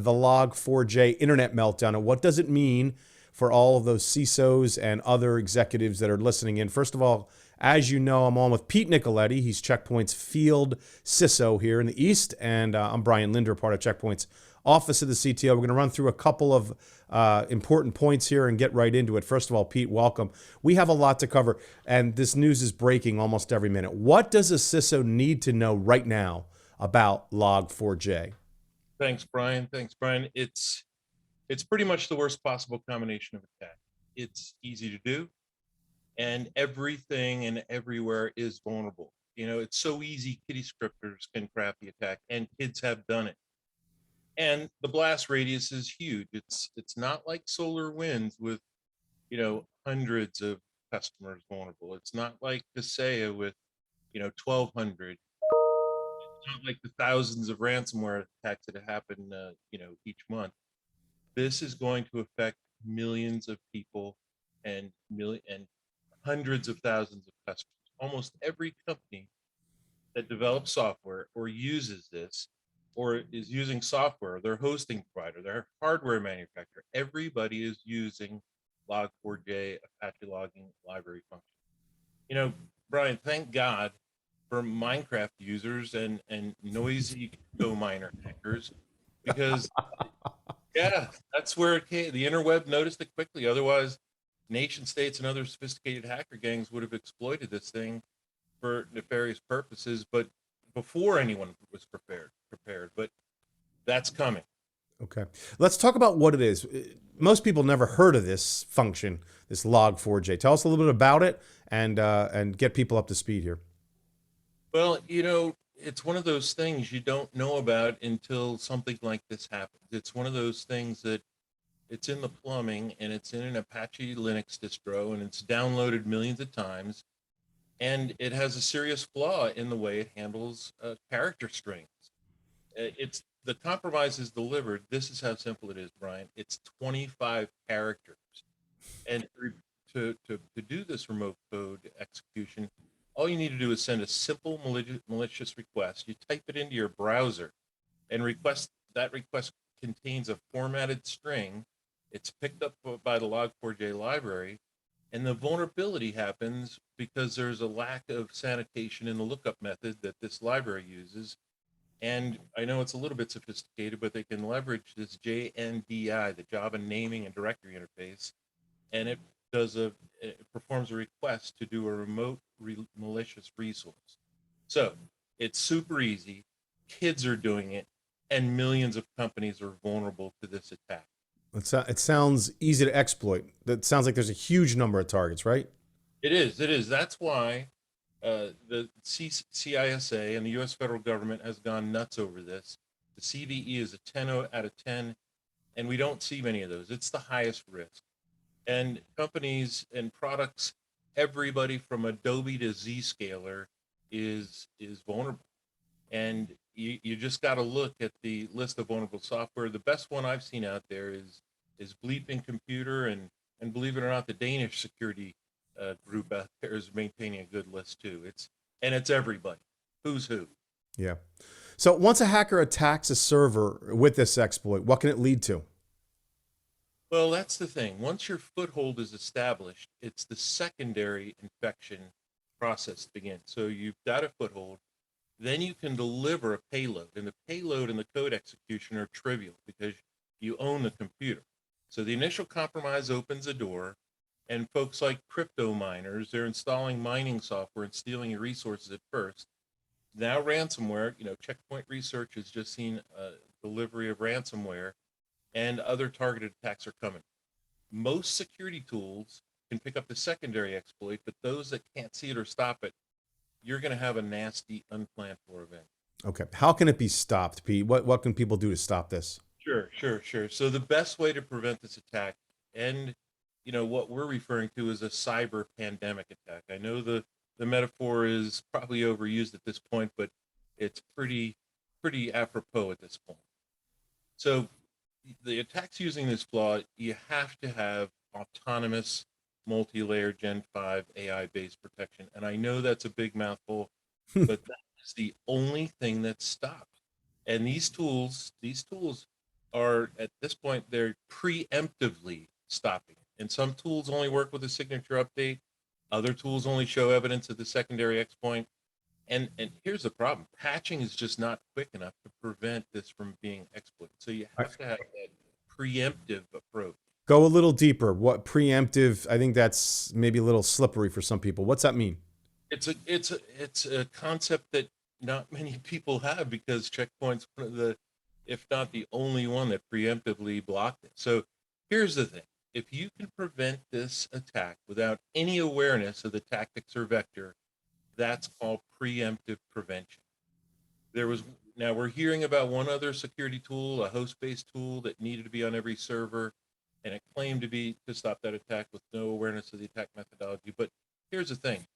the Log4j internet meltdown, and what does it mean for all of those CISOs and other executives that are listening in. First of all, as you know, I'm on with Pete Nicoletti. He's Check Point's field CISO here in the East, and I'm Brian Linder, part of Check Point's Office of the CTO. We're going to run through a couple of important points here and get right into it. First of all, Pete, welcome. We have a lot to cover, and this news is breaking almost every minute. What does a CISO need to know right now about Log4j? Thanks, Brian. It's pretty much the worst possible combination of attack. It's easy to do, and everything and everywhere is vulnerable. You know, it's so easy. Kitty scripters can craft the attack, and kids have done it. And the blast radius is huge. It's not like solar winds with hundreds of customers vulnerable. It's not like Kaseya with 1,200. It's not like the thousands of ransomware attacks that happen each month. This is going to affect millions of people and hundreds of thousands of customers. Almost every company that develops software or uses this or is using software, their hosting provider, their hardware manufacturer, everybody is using Log4j Apache logging library function. You know, Brian, thank God for Minecraft users and noisy crypto miner hackers, because yeah, that's where it came. The interweb noticed it quickly. Otherwise, nation states and other sophisticated hacker gangs would have exploited this thing for nefarious purposes, but before anyone was prepared. But that's coming. Okay, let's talk about what it is. Most people never heard of this function, this Log4j. Tell us a little bit about it and get people up to speed here. Well, it's one of those things you don't know about until something like this happens. It's one of those things that it's in the plumbing and it's in an Apache Linux distro and it's downloaded millions of times. And it has a serious flaw in the way it handles character strings. It's the compromise is delivered. This is how simple it is, Brian. It's 25 characters. And to do this remote code execution, all you need to do is send a simple malicious request. You type it into your browser and that request contains a formatted string. It's picked up by the Log4j library, and the vulnerability happens because there's a lack of sanitation in the lookup method that this library uses. And I know it's a little bit sophisticated, but they can leverage this JNDI, the Java Naming and Directory Interface, and it performs a request to do a remote malicious resource. So it's super easy. Kids are doing it, and millions of companies are vulnerable to this attack. It sounds easy to exploit. That sounds like there's a huge number of targets, right? It is. It is. That's why the CISA and the U.S. federal government has gone nuts over this. The CVE is a 10 out of 10, and we don't see many of those. It's the highest risk. And companies and products, everybody from Adobe to Zscaler is vulnerable. And you just got to look at the list of vulnerable software. The best one I've seen out there is Bleeping Computer, and believe it or not, the Danish security group out there is maintaining a good list too. It's everybody, who's who. Yeah. So once a hacker attacks a server with this exploit, what can it lead to? Well, that's the thing. Once your foothold is established, it's the secondary infection process to begin. So you've got a foothold, then you can deliver a payload. And the payload and the code execution are trivial because you own the computer. So the initial compromise opens a door, and folks like crypto miners, they're installing mining software and stealing your resources at first. Now ransomware, Check Point Research has just seen delivery of ransomware, and other targeted attacks are coming. Most security tools can pick up the secondary exploit, but those that can't see it or stop it, you're going to have a nasty unplanned for event. Okay. How can it be stopped, Pete? What can people do to stop this? Sure. So the best way to prevent this attack, and what we're referring to is a cyber pandemic attack. I know the metaphor is probably overused at this point, but it's pretty apropos at this point. So the attacks using this flaw, you have to have autonomous multi-layer Gen 5 AI-based protection. And I know that's a big mouthful, but that is the only thing that stops. And these tools are at this point, they're preemptively stopping it. And some tools only work with a signature update. Other tools only show evidence of the secondary exploit. And here's the problem: patching is just not quick enough to prevent this from being exploited. So you have to have that preemptive approach. Go a little deeper. What preemptive? I think that's maybe a little slippery for some people. What's that mean? It's a concept that not many people have, because Checkpoint's one of the, if not the only one, that preemptively blocked it. So here's the thing: if you can prevent this attack without any awareness of the tactics or vector, that's called preemptive prevention. There was Now we're hearing about one other security tool, a host-based tool that needed to be on every server, and it claimed to stop that attack with no awareness of the attack methodology. But here's the thing: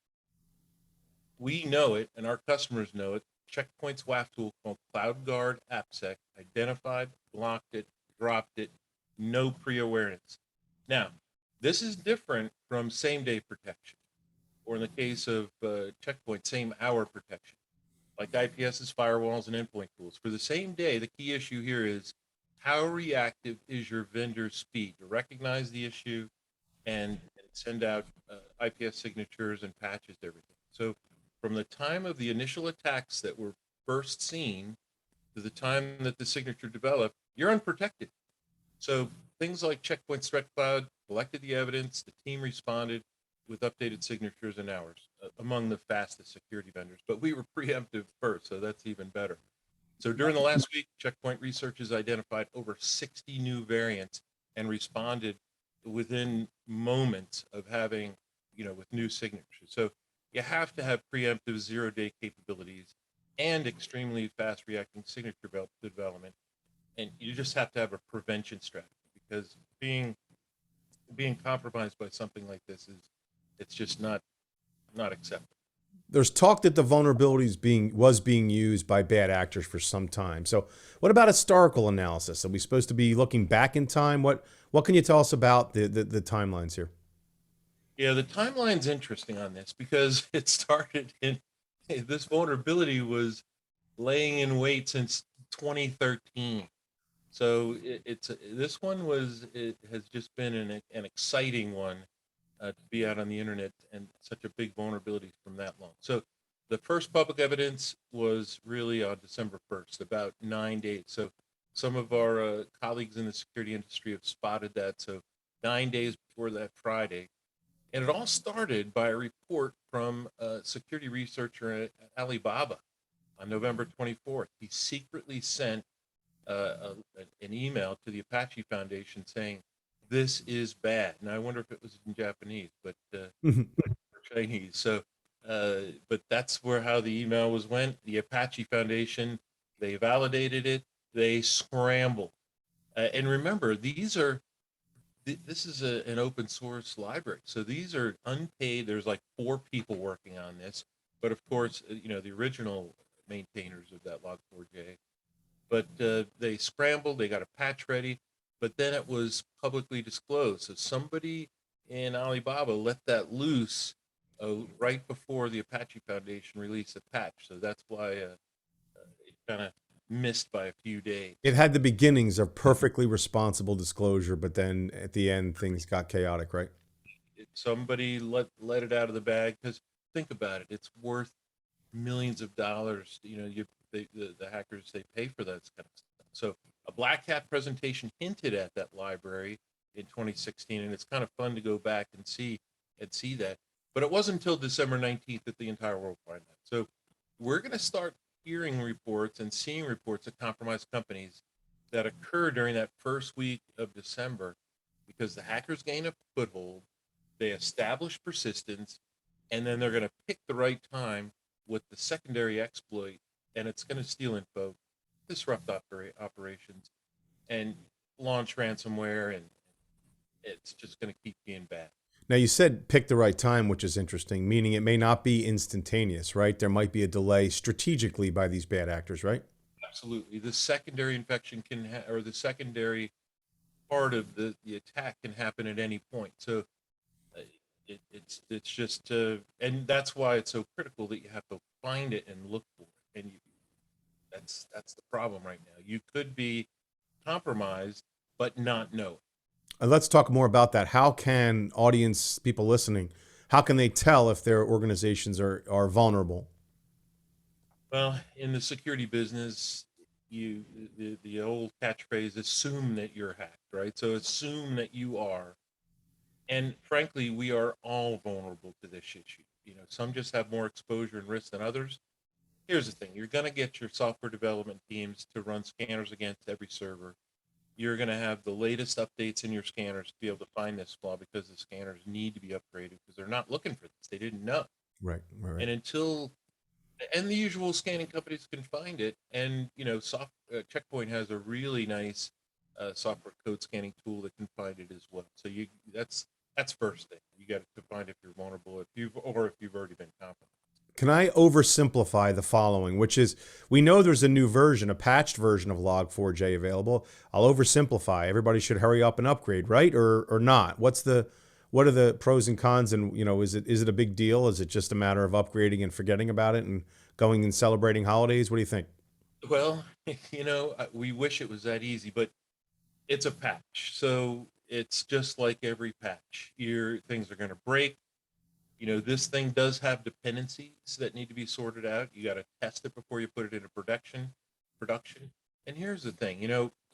we know it, and our customers know it. Checkpoint's WAF tool called CloudGuard AppSec identified, blocked it, dropped it, no pre-awareness. Now, this is different from same-day protection, or in the case of Checkpoint, same-hour protection, like IPS's firewalls and endpoint tools. For the same day, the key issue here is how reactive is your vendor's speed to recognize the issue and send out IPS signatures and patches to everything. So from the time of the initial attacks that were first seen to the time that the signature developed, you're unprotected. So things like Checkpoint's Threat Cloud collected the evidence, the team responded with updated signatures in hours, among the fastest security vendors. But we were preemptive first, so that's even better. So during the last week, Checkpoint researchers identified over 60 new variants and responded within moments of having, with new signatures. So you have to have preemptive zero-day capabilities and extremely fast reacting signature development. And you just have to have a prevention strategy, because being compromised by something like this it's just not acceptable. There's talk that the vulnerabilities was being used by bad actors for some time. So, what about historical analysis? Are we supposed to be looking back in time? What can you tell us about the timelines here? Yeah, the timeline's interesting on this, because it started in this vulnerability was laying in wait since 2013. So it has just been an exciting one to be out on the internet, and such a big vulnerability from that long. So the first public evidence was really on December 1st, about 9 days. So some of our colleagues in the security industry have spotted that. So 9 days before that Friday. And it all started by a report from a security researcher at Alibaba on November 24th. He secretly sent an email to the Apache Foundation saying, "This is bad." And I wonder if it was in Japanese, but Chinese. So, but that's how the email went. The Apache Foundation, they validated it. They scrambled. And remember, this is an open source library. So these are unpaid. There's like 4 people working on this. But of course, the original maintainers of that Log4j. But they scrambled, they got a patch ready, but then it was publicly disclosed. So somebody in Alibaba let that loose right before the Apache Foundation released a patch. So that's why it kind of missed by a few days. It had the beginnings of perfectly responsible disclosure, but then at the end, things got chaotic, right? Somebody let it out of the bag, because think about it, it's worth millions of dollars. The hackers, they pay for that kind of stuff. So a Black Hat presentation hinted at that library in 2016, and it's kind of fun to go back and see that. But it wasn't until December 19th that the entire world found out. So we're going to start hearing reports and seeing reports of compromised companies that occur during that first week of December, because the hackers gain a foothold, they establish persistence, and then they're going to pick the right time with the secondary exploit, and it's going to steal info, disrupt operations, and launch ransomware, and it's just going to keep being bad. Now, you said pick the right time, which is interesting, meaning it may not be instantaneous, right? There might be a delay strategically by these bad actors, right? Absolutely. The secondary infection or the secondary part of the attack can happen at any point. So it's just, and that's why it's so critical that you have to find it and look for it. And that's the problem right now. You could be compromised, but not know it. And let's talk more about that. How can audience people listening, how can they tell if their organizations are vulnerable? Well, in the security business, you the old catchphrase, assume that you're hacked, right? So assume that you are. And frankly, we are all vulnerable to this issue. Some just have more exposure and risk than others. Here's the thing: you're going to get your software development teams to run scanners against every server. You're going to have the latest updates in your scanners to be able to find this flaw, because the scanners need to be upgraded because they're not looking for this. They didn't know. Right, right. And the usual scanning companies can find it. And, Checkpoint has a really nice software code scanning tool that can find it as well. So that's first thing. You got to find if you're vulnerable, if you've already been compromised. Can I oversimplify the following, which is we know there's a new version, a patched version of Log4j available. I'll oversimplify. Everybody should hurry up and upgrade, right? Or not? What are the pros and cons? And is it a big deal? Is it just a matter of upgrading and forgetting about it and going and celebrating holidays? What do you think? Well, we wish it was that easy, but it's a patch. So it's just like every patch. Your things are going to break. This thing does have dependencies that need to be sorted out. You got to test it before you put it into production. And here's the thing,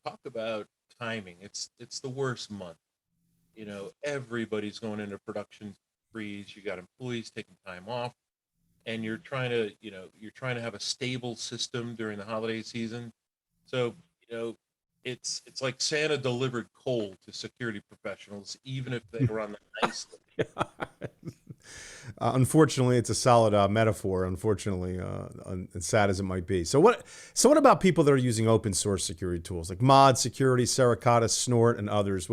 talk about timing. It's the worst month. Everybody's going into production freeze. You got employees taking time off, and you're trying to have a stable system during the holiday season. So, it's like Santa delivered coal to security professionals, even if they were on the nice list. Unfortunately, it's a solid metaphor. Unfortunately, as sad as it might be. So what about people that are using open source security tools like Mod Security, Suricata, Snort, and others?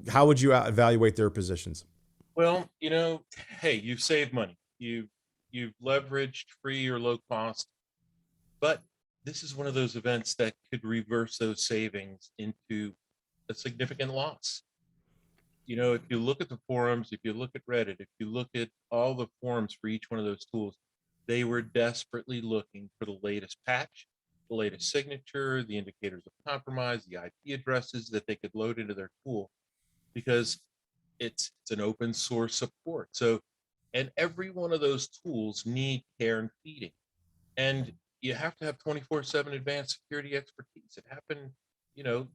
How would you evaluate their positions? Well, hey, you've saved money. You've leveraged free or low cost, but this is one of those events that could reverse those savings into a significant loss. If you look at the forums, if you look at Reddit, if you look at all the forums for each one of those tools, they were desperately looking for the latest patch, the latest signature, the indicators of compromise, the IP addresses that they could load into their tool, because it's an open source support. So, and every one of those tools need care and feeding. And you have to have 24/7 advanced security expertise. It happened,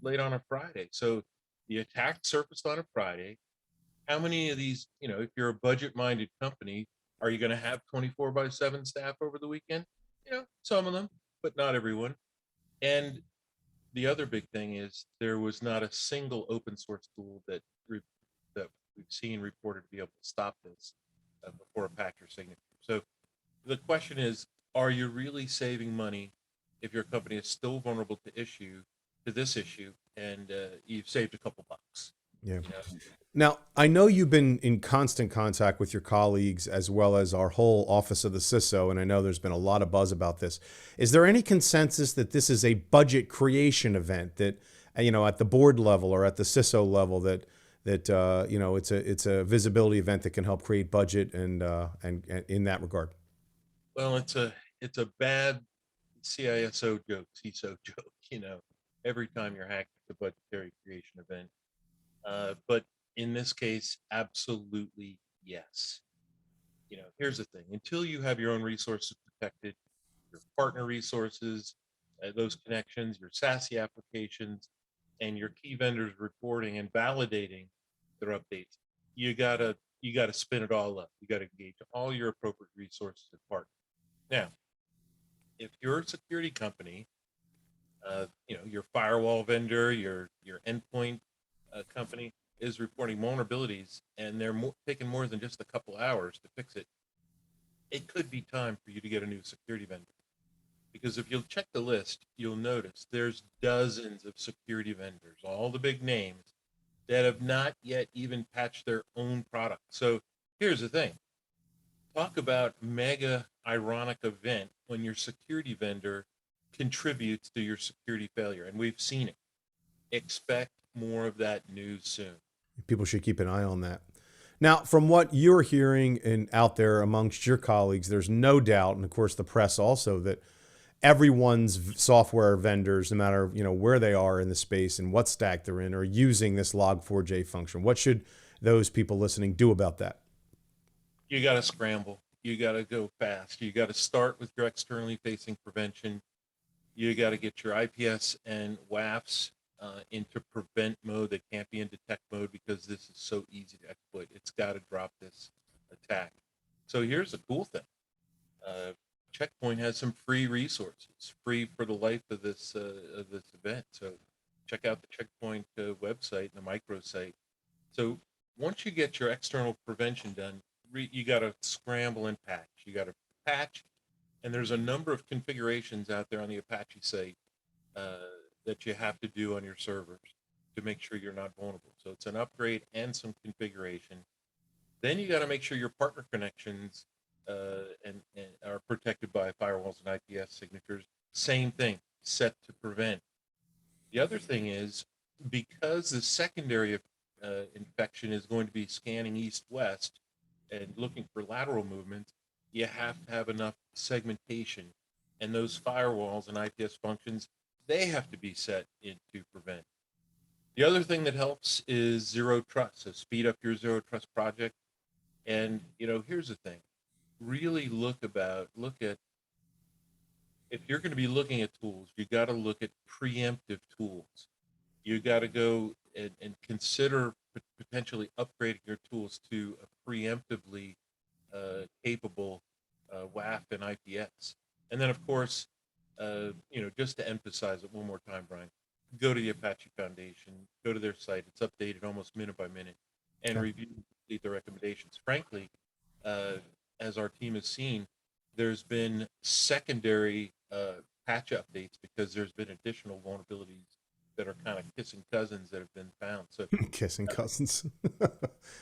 late on a Friday. So the attack surfaced on a Friday. How many of these, if you're a budget minded company, are you going to have 24/7 staff over the weekend? Some of them, but not everyone. And the other big thing is there was not a single open source tool that we've seen reported to be able to stop this before a patch or signature. So the question is, are you really saving money if your company is still vulnerable to this issue, and you've saved a couple bucks? Yeah. You know? Now, I know you've been in constant contact with your colleagues as well as our whole office of the CISO, and I know there's been a lot of buzz about this. Is there any consensus that this is a budget creation event that, at the board level or at the CISO level that it's a visibility event that can help create budget and in that regard? Well, it's a bad CISO joke, CISO joke. Every time you're hacked, it's a budgetary creation event. But in this case, absolutely yes. Here's the thing: until you have your own resources protected, your partner resources, those connections, your SASE applications, and your key vendors reporting and validating their updates, you gotta spin it all up. You gotta engage all your appropriate resources and partners. Now, if you're a security company, your firewall vendor, your endpoint company is reporting vulnerabilities, and they're taking more than just a couple hours to fix it, it could be time for you to get a new security vendor. Because if you'll check the list, you'll notice there's dozens of security vendors, all the big names, that have not yet even patched their own product. So here's the thing: talk about mega ironic event when your security vendor contributes to your security failure. And we've seen it. Expect more of that news soon. People should keep an eye on that. Now, from what you're hearing and out there amongst your colleagues, there's no doubt, and of course the press also, that software vendors, no matter where they are in the space and what stack they're in, are using this Log4j function. What should those people listening do about that? You got to scramble. You got to go fast. You got to start with your externally facing prevention. You got to get your IPS and WAFs into prevent mode. They can't be in detect mode because this is so easy to exploit. It's got to drop this attack. So here's the cool thing. Checkpoint has some free resources, free for the life of this event. So check out the Checkpoint website and the microsite. So once you get your external prevention done, you got to scramble and patch. You got to patch, and there's a number of configurations out there on the Apache site that you have to do on your servers to make sure you're not vulnerable. So it's an upgrade and some configuration. Then you got to make sure your partner connections and are protected by firewalls and IPS signatures. Same thing, set to prevent. The other thing is, because the secondary infection is going to be scanning east-west and looking for lateral movements, you have to have enough segmentation. And those firewalls and IPS functions, they have to be set into prevent. The other thing that helps is zero trust. So speed up your zero trust project. And, here's the thing. Really look at, if you're going to be looking at tools, you got to look at preemptive tools. You got to go and consider potentially upgrading your tools to a preemptively capable WAF and IPS. And then, of course, just to emphasize it one more time, Brian, go to the Apache Foundation, go to their site. It's updated almost minute by minute, and review the recommendations. Frankly, as our team has seen, there's been secondary patch updates because there's been additional vulnerabilities that are kind of kissing cousins that have been found. So Kissing cousins.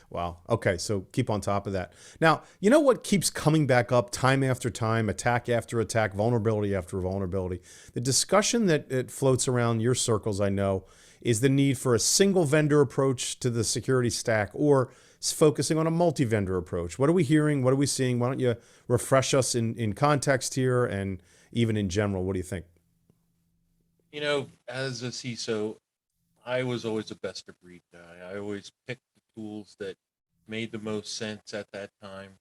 Wow. Okay, so keep on top of that. Now, you know what keeps coming back up time after time, attack after attack, vulnerability after vulnerability? The discussion that floats around your circles, I know, is the need for a single vendor approach to the security stack, or focusing on a multi-vendor approach. What are we hearing? What are we seeing? Why don't you refresh us in context here, and even in general? What do you think? As a CISO, I was always a best of breed guy. I always picked the tools that made the most sense at that time.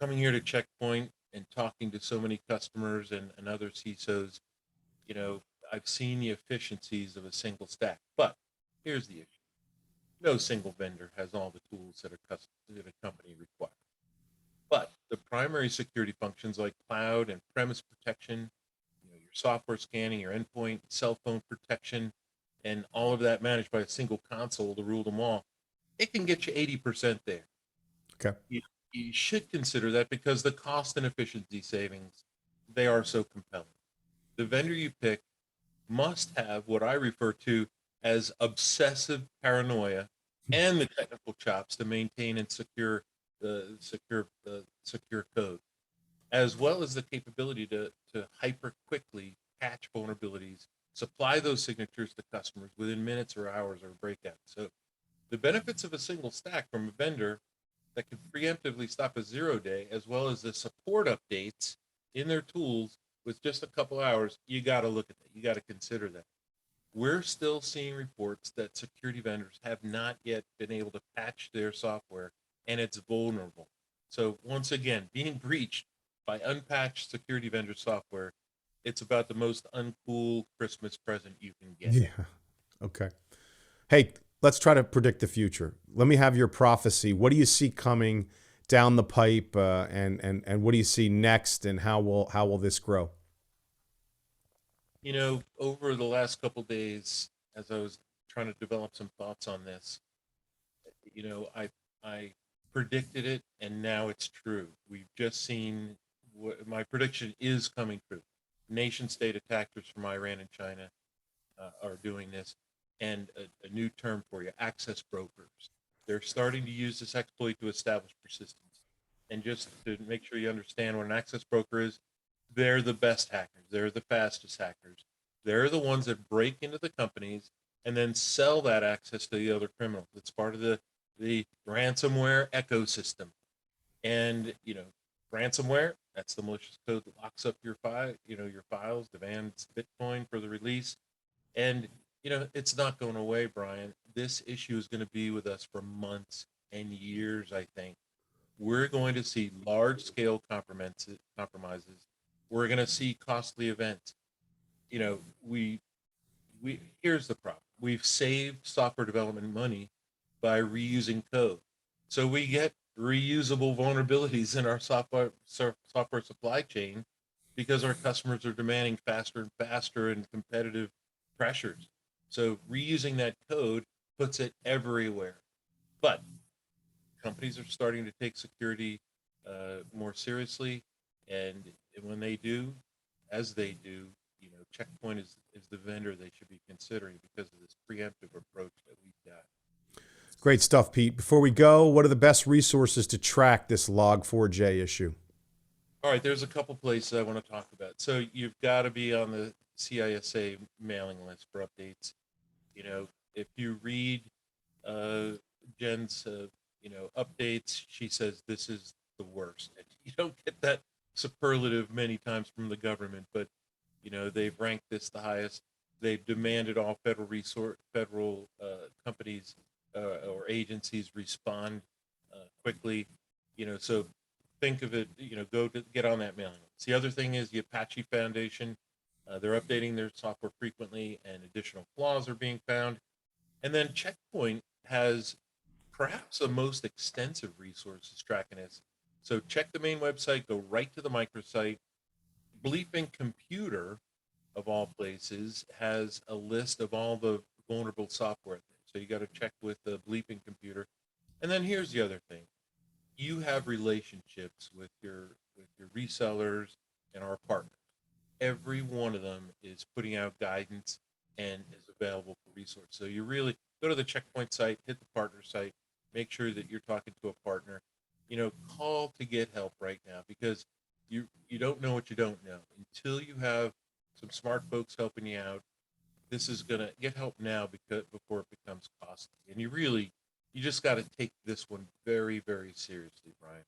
Coming here to Checkpoint and talking to so many customers and other CISOs, I've seen the efficiencies of a single stack. But here's the issue. No single vendor has all the tools that a company requires. But the primary security functions like cloud and premise protection, your software scanning, your endpoint, cell phone protection, and all of that managed by a single console to rule them all, it can get you 80% there. Okay. You should consider that because the cost and efficiency savings, they are so compelling. The vendor you pick must have what I refer to as obsessive paranoia and the technical chops to maintain and secure secure code, as well as the capability to hyper quickly patch vulnerabilities, supply those signatures to customers within minutes or hours or breakout. So the benefits of a single stack from a vendor that can preemptively stop a 0-day, as well as the support updates in their tools with just a couple hours, you got to look at that. You got to consider that. We're still seeing reports that security vendors have not yet been able to patch their software, and it's vulnerable. So once again, being breached by unpatched security vendor software, it's about the most uncool Christmas present you can get. Yeah. Okay. Hey, let's try to predict the future. Let me have your prophecy. What do you see coming down the pipe, and what do you see next, and how will this grow? Over the last couple of days, as I was trying to develop some thoughts on this, I predicted it, and now it's true. We've just seen my prediction is coming true. Nation state attackers from Iran and China are doing this, and a new term for you: access brokers. They're starting to use this exploit to establish persistence. And just to make sure you understand what an access broker is, they're the best hackers. They're the fastest hackers. They're the ones that break into the companies and then sell that access to the other criminals. It's part of the ransomware ecosystem. And, Ransomware, that's the malicious code that locks up your file, your files, demands Bitcoin for the release. And, it's not going away, Brian. This issue is going to be with us for months and years, I think. We're going to see large scale compromises. We're going to see costly events. We here's the problem. We've saved software development money by reusing code. So we get reusable vulnerabilities in our software supply chain because our customers are demanding faster and faster and competitive pressures. So reusing that code puts it everywhere. But companies are starting to take security more seriously, and when they do, as they do, Checkpoint is the vendor they should be considering because of this preemptive approach that we've got. Great stuff, Pete. Before we go, what are the best resources to track this Log4j issue? All right, there's a couple places I want to talk about. So you've got to be on the CISA mailing list for updates. If you read Jen's, updates, she says this is the worst. And you don't get that superlative many times from the government, but they've ranked this the highest. They've demanded all federal companies or agencies respond quickly. So think of it. Go to get on that mailing list. The other thing is the Apache Foundation. They're updating their software frequently, and additional flaws are being found. And then Checkpoint has perhaps the most extensive resources tracking this. So check the main website, go right to the microsite. Bleeping Computer, of all places, has a list of all the vulnerable software. So you got to check with the Bleeping Computer. And then here's the other thing. You have relationships with your resellers and our partners. Every one of them is putting out guidance and is available for resources. So you really go to the Checkpoint site, hit the partner site, make sure that you're talking to a partner. Call to get help right now, because you don't know what you don't know. Until you have some smart folks helping you out, this is going to get help now before it becomes costly. And you just got to take this one very, very seriously, Brian.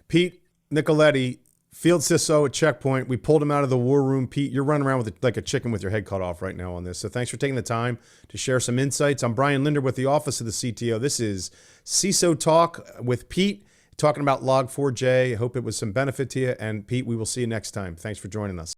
Pete Nicoletti, Field CISO at Check Point. We pulled him out of the war room. Pete, you're running around with like a chicken with your head cut off right now on this. So thanks for taking the time to share some insights. I'm Brian Linder with the Office of the CTO. This is CISO Talk with Pete, talking about Log4j. I hope it was some benefit to you. And Pete, we will see you next time. Thanks for joining us.